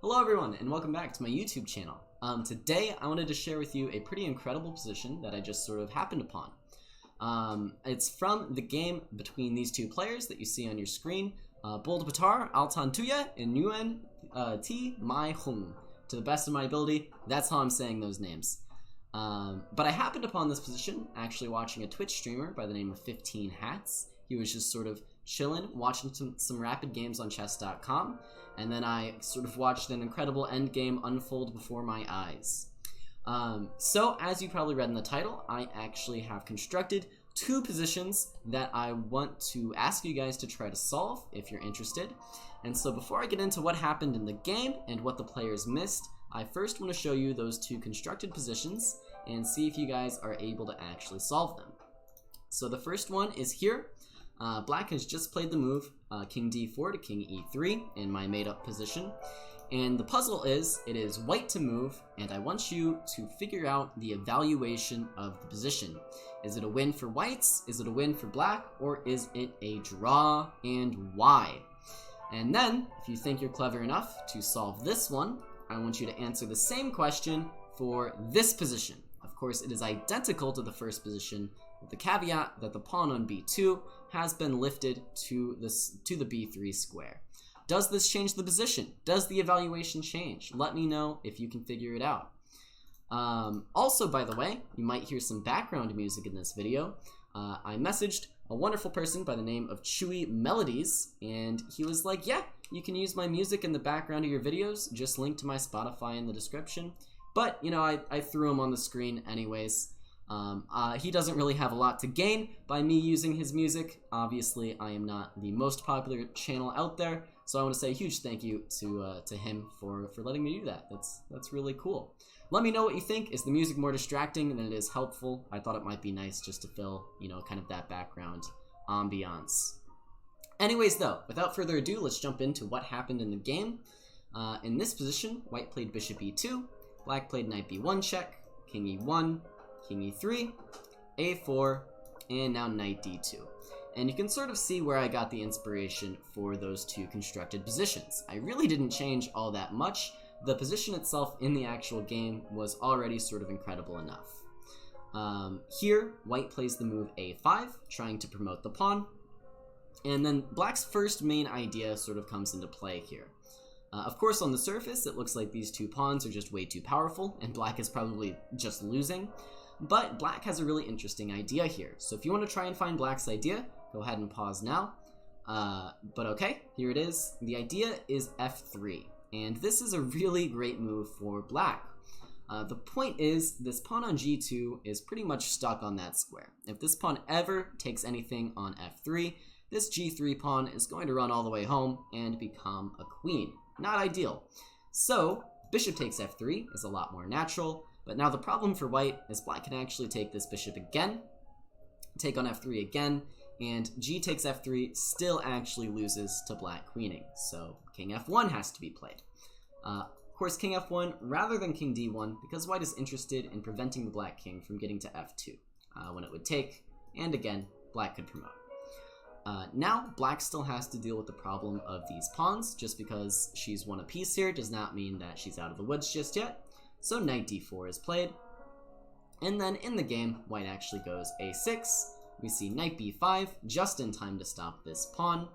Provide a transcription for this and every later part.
Hello everyone and welcome back to my YouTube channel. Today I wanted to share with you a pretty incredible position that I just sort of happened upon. It's from the game between these two players that you see on your screen, Bold Batar, Altan Tuya, and Nguyen T Mai Hung. To the best of my ability, that's how I'm saying those names. But I happened upon this position actually watching a Twitch streamer by the name of 15 Hats. He was just sort of chilling, watching some rapid games on chess.com, and then I sort of watched an incredible endgame unfold before my eyes. So, as you probably read in the title, I actually have constructed two positions that I want to ask you guys to try to solve if you're interested. And so before I get into what happened in the game and what the players missed, I first want to show you those two constructed positions and see if you guys are able to actually solve them. So the first one is here. Black has just played the move King D4 to King E3 in my made-up position. And the puzzle is, it is white to move, and I want you to figure out the evaluation of the position. Is it a win for whites? Is it a win for black? Or is it a draw, and why? And then, if you think you're clever enough to solve this one, I want you to answer the same question for this position. Of course, it is identical to the first position, with the caveat that the pawn on B2 has been lifted to the B3 square. Does this change the position? Does the evaluation change? Let me know if you can figure it out. Also, by the way, you might hear some background music in this video. I messaged a wonderful person by the name of Chewy Melodies, and he was like, yeah, you can use my music in the background of your videos, just link to my Spotify in the description. But, you know, I threw him on the screen anyways. He doesn't really have a lot to gain by me using his music. Obviously, I am not the most popular channel out there, so I want to say a huge thank you to him for letting me do that. That's really cool. Let me know what you think. Is the music more distracting than it is helpful? I thought it might be nice just to fill, you know, kind of that background ambiance. Anyways, though, without further ado, let's jump into what happened in the game. In this position, white played bishop e2, black played knight b1 check, king e1, king e3, a4, and now knight d2. And you can sort of see where I got the inspiration for those two constructed positions. I really didn't change all that much. The position itself in the actual game was already sort of incredible enough. Here, white plays the move a5, trying to promote the pawn. And then black's first main idea sort of comes into play here. Of course, on the surface, it looks like these two pawns are just way too powerful, and black is probably just losing. But black has a really interesting idea here. So if you want to try and find black's idea, go ahead and pause now. But okay, here it is. The idea is f3. And this is a really great move for black. The point is, this pawn on g2 is pretty much stuck on that square. If this pawn ever takes anything on f3, this g3 pawn is going to run all the way home and become a queen. Not ideal. So, bishop takes f3 is a lot more natural, but now the problem for white is black can actually take this bishop again, take on f3 again, and g takes f3 still actually loses to black queening. So king f1 has to be played. Of course, king f1 rather than king d1 because white is interested in preventing the black king from getting to f2 when it would take, and again, black could promote. Now, black still has to deal with the problem of these pawns. Just because she's won a piece here does not mean that she's out of the woods just yet. So knight d4 is played. And then in the game, white actually goes a6. We see knight b5, just in time to stop this pawn.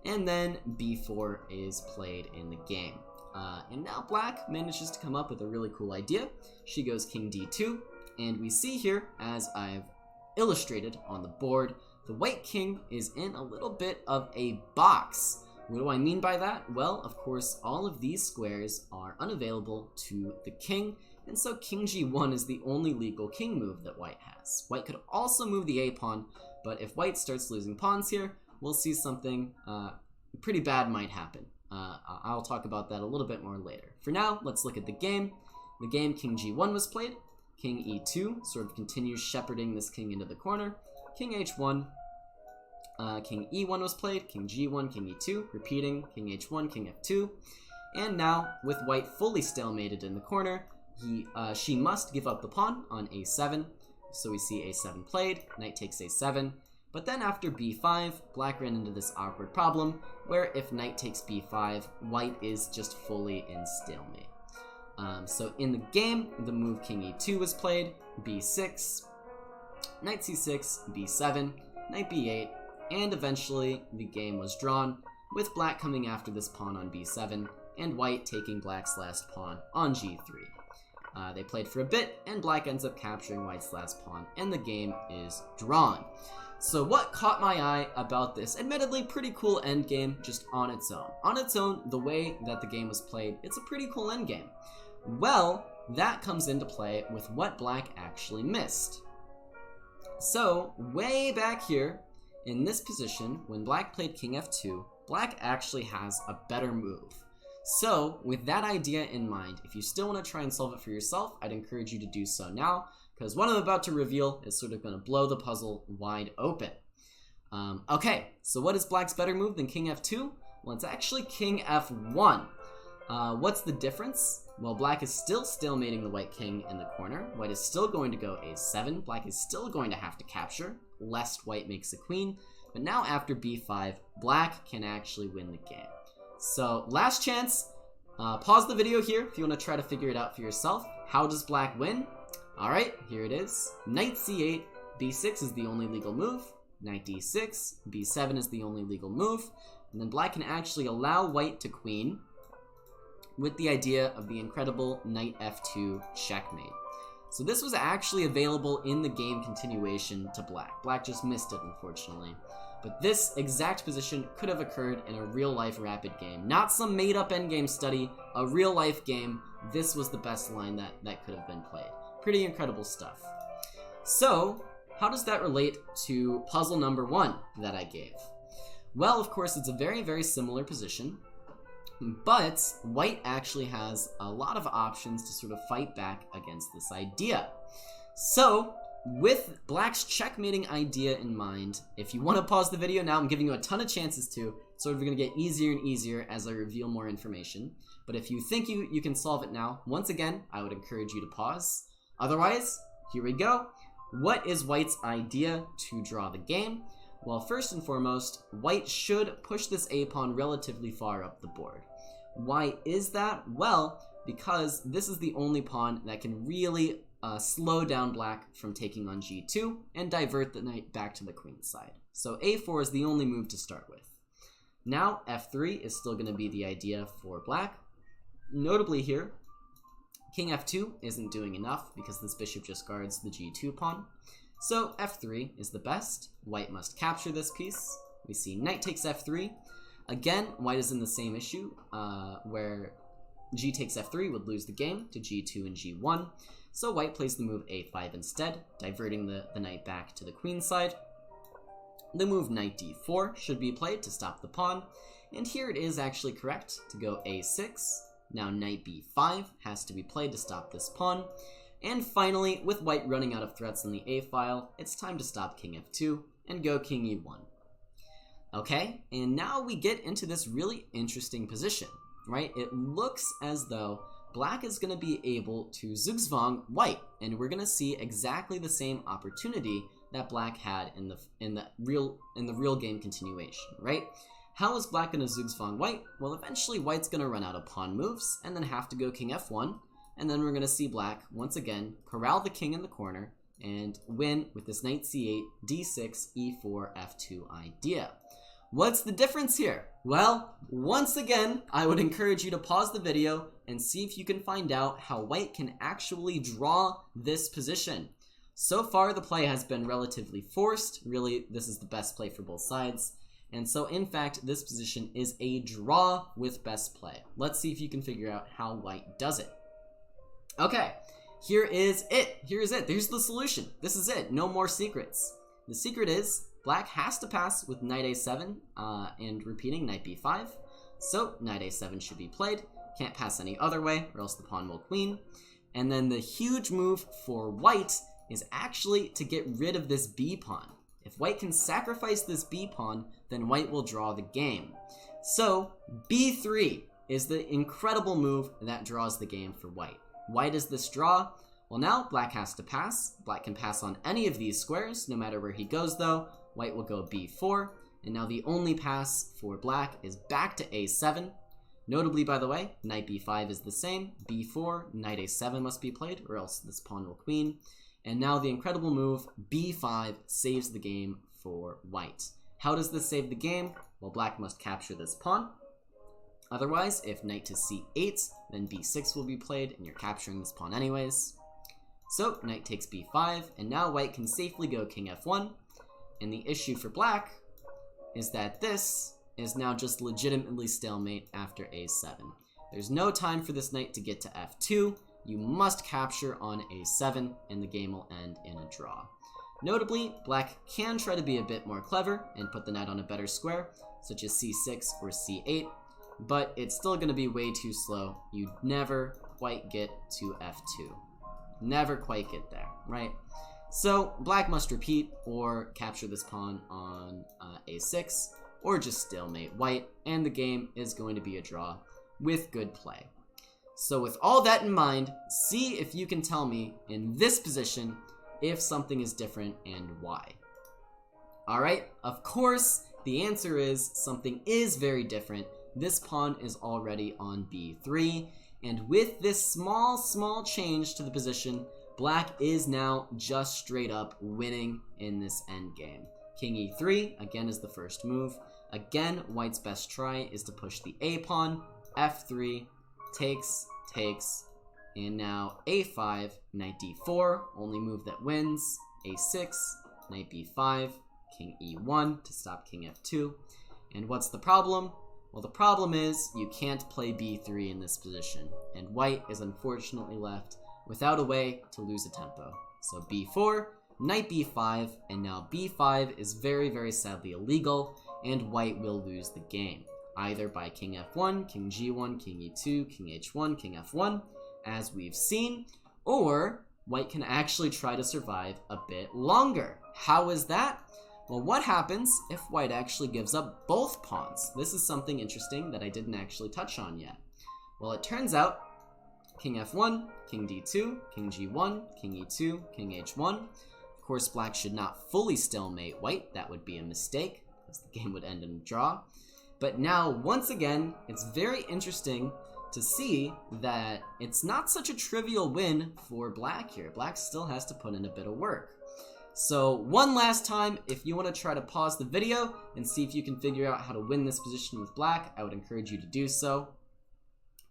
And then b4 is played in the game. And now black manages to come up with a really cool idea. She goes king d2. And we see here, as I've illustrated on the board, the white king is in a little bit of a box. What do I mean by that? Well, of course, all of these squares are unavailable to the king, and so king g1 is the only legal king move that white has. White could also move the a-pawn, but if white starts losing pawns here, we'll see something pretty bad might happen. I'll talk about that a little bit more later. For now, let's look at the game. The game, king g1 was played. King e2 sort of continues shepherding this king into the corner. King h1, king e1 was played, king g1, king e2, repeating, king h1, king f2, and now, with white fully stalemated in the corner, she must give up the pawn on a7, so we see a7 played, knight takes a7, But then after b5, black ran into this awkward problem where if knight takes b5, white is just fully in stalemate. So in the game, the move king e2 was played, b6, knight c6, b7, knight b8, and eventually the game was drawn, with black coming after this pawn on b7, and white taking black's last pawn on g3. They played for a bit, and black ends up capturing white's last pawn, and the game is drawn. So what caught my eye about this admittedly pretty cool endgame just on its own? On its own, the way that the game was played, it's a pretty cool endgame. Well, that comes into play with what black actually missed. So, way back here, in this position, when black played king f2, black actually has a better move. So, with that idea in mind, if you still want to try and solve it for yourself, I'd encourage you to do so now, because what I'm about to reveal is sort of going to blow the puzzle wide open. Okay, so what is black's better move than king f2? Well, it's actually king f1. What's the difference? Well, black is still stalemating the white king in the corner. White is still going to go a7. Black is still going to have to capture, lest white makes a queen. But now after b5, black can actually win the game. So, last chance. Pause the video here if you want to try to figure it out for yourself. How does black win? Alright, here it is. Knight c8, b6 is the only legal move. Knight d6, b7 is the only legal move. And then black can actually allow white to queen, with the idea of the incredible knight f2 checkmate. So this was actually available in the game continuation to black. Black just missed it, unfortunately. But this exact position could have occurred in a real-life rapid game. Not some made-up endgame study, a real-life game. This was the best line that could have been played. Pretty incredible stuff. So, how does that relate to puzzle number 1 that I gave? Well, of course, it's a very, very similar position. But white actually has a lot of options to sort of fight back against this idea. So, with black's checkmating idea in mind, if you want to pause the video now, I'm giving you a ton of chances to. It's sort of going to get easier and easier as I reveal more information. But if you think you can solve it now, once again, I would encourage you to pause. Otherwise, here we go. What is white's idea to draw the game? Well, first and foremost, white should push this a-pawn relatively far up the board. Why is that? Well, because this is the only pawn that can really slow down black from taking on g2 and divert the knight back to the queen's side. So a4 is the only move to start with. Now, f3 is still going to be the idea for black. Notably here, king f2 isn't doing enough because this bishop just guards the g2 pawn. So f3 is the best. White must capture this piece. We see knight takes f3. Again, white is in the same issue where g takes f3 would lose the game to g2 and g1. So white plays the move a5 instead, diverting the knight back to the queen's side. The move knight d4 should be played to stop the pawn. And here it is actually correct to go a6. Now knight b5 has to be played to stop this pawn. And finally, with white running out of threats on the a-file, it's time to stop king f2 and go king e1. Okay, and now we get into this really interesting position, right? It looks as though black is going to be able to zugzwang white, and we're going to see exactly the same opportunity that black had in the real game continuation, right? How is black going to zugzwang white? Well, eventually white's going to run out of pawn moves and then have to go king f1. And then we're going to see black, once again, corral the king in the corner and win with this knight c8, d6, e4, f2 idea. What's the difference here? Well, once again, I would encourage you to pause the video and see if you can find out how white can actually draw this position. So far, the play has been relatively forced. Really, this is the best play for both sides. And so, in fact, this position is a draw with best play. Let's see if you can figure out how white does it. Okay, here is it. Here's it. There's the solution. This is it. No more secrets. The secret is black has to pass with knight a7 and repeating knight b5. So knight a7 should be played. Can't pass any other way or else the pawn will queen. And then the huge move for white is actually to get rid of this b pawn. If white can sacrifice this b pawn, then white will draw the game. So b3 is the incredible move that draws the game for white. Why does this draw? Well, now black has to pass. Black can pass on any of these squares, no matter where he goes though. white will go b4, and now the only pass for black is back to a7. Notably, by the way, knight b5 is the same. b4, knight a7 must be played, or else this pawn will queen. And now the incredible move, b5, saves the game for white. How does this save the game? Well, black must capture this pawn. Otherwise, if knight to c8, then b6 will be played, and you're capturing this pawn anyways. So, knight takes b5, and now white can safely go king f1. And the issue for black is that this is now just legitimately stalemate after a7. There's no time for this knight to get to f2. You must capture on a7, and the game will end in a draw. Notably, black can try to be a bit more clever and put the knight on a better square, such as c6 or c8, but it's still going to be way too slow. You never quite get to f2. Never quite get there, right? So black must repeat or capture this pawn on a6, or just stalemate white, and the game is going to be a draw with good play. So with all that in mind, see if you can tell me in this position if something is different and why. Alright, of course, the answer is something is very different. This pawn is already on b3, and with this small change to the position, black is now just straight up winning in this endgame. King e3, again, is the first move. Again, white's best try is to push the a pawn, f3, takes, and now a5, knight d4, only move that wins, a6, knight b5, king e1 to stop king f2. And what's the problem? Well, the problem is you can't play b3 in this position, and white is unfortunately left without a way to lose a tempo. So b4, knight b5, and now b5 is very sadly illegal, and white will lose the game, either by king f1, king g1, king e2, king h1, king f1, as we've seen, or white can actually try to survive a bit longer. How is that? Well, what happens if white actually gives up both pawns? This is something interesting that I didn't actually touch on yet. Well, it turns out king f1, king d2, king g1, king e2, king h1. Of course, black should not fully stalemate white. That would be a mistake, because the game would end in a draw. But now, once again, it's very interesting to see that it's not such a trivial win for black here. Black still has to put in a bit of work. So one last time, if you want to try to pause the video and see if you can figure out how to win this position with black, I would encourage you to do so.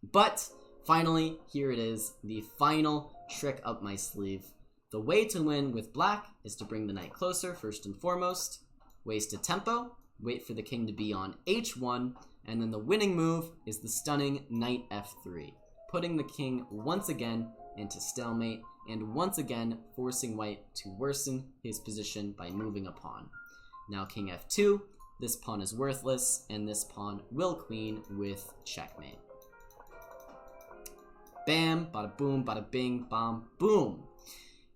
But finally, here it is, the final trick up my sleeve. The way to win with black is to bring the knight closer, first and foremost, waste a tempo, wait for the king to be on h1, and then the winning move is the stunning knight f3, putting the king once again into stalemate, and once again forcing white to worsen his position by moving a pawn. Now king f2, this pawn is worthless, and this pawn will queen with checkmate. Bam, bada boom, bada bing, bam, boom.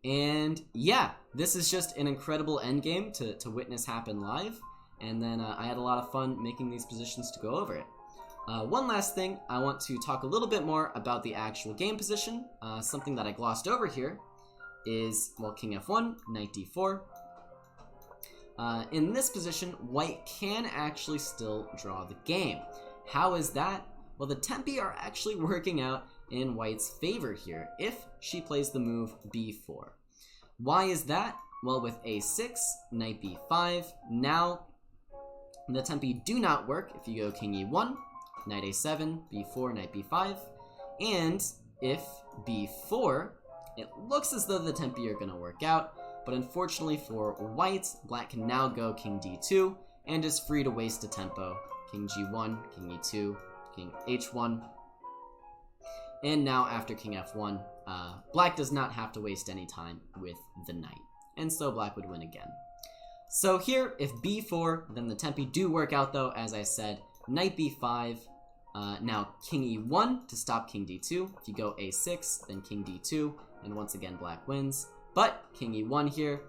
And yeah, this is just an incredible endgame to witness happen live. And then I had a lot of fun making these positions to go over it. One last thing, I want to talk a little bit more about the actual game position. Something that I glossed over here is, well, king f1, knight d4. In this position, white can actually still draw the game. How is that? Well, the tempi are actually working out in white's favor here if she plays the move b4. Why is that? Well, with a6, knight b5, now the tempi do not work if you go king e1, knight a7, b4, knight b5, and if b4, it looks as though the tempi are going to work out, but unfortunately for white, black can now go king d2 and is free to waste a tempo, king g1, king e2, king h1, and now after king f1, black does not have to waste any time with the knight, and so black would win again. So here, if b4, then the tempi do work out though, as I said. Knight b5, now king e1 to stop king d2. If you go a6, then king d2, and once again black wins. But king e1 here,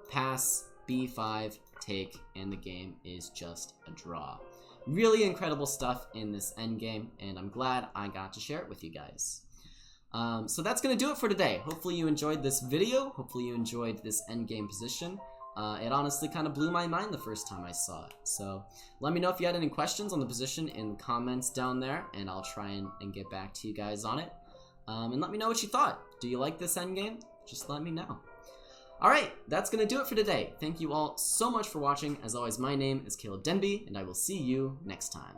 pass, b5, take, and the game is just a draw. Really incredible stuff in this endgame, and I'm glad I got to share it with you guys. So that's going to do it for today. Hopefully you enjoyed this video. Hopefully you enjoyed this endgame position. It honestly kind of blew my mind the first time I saw it. So let me know if you had any questions on the position in the comments down there, and I'll try and get back to you guys on it. And let me know what you thought. Do you like this endgame? Just let me know. Alright, that's going to do it for today. Thank you all so much for watching. As always, my name is Caleb Denby, and I will see you next time.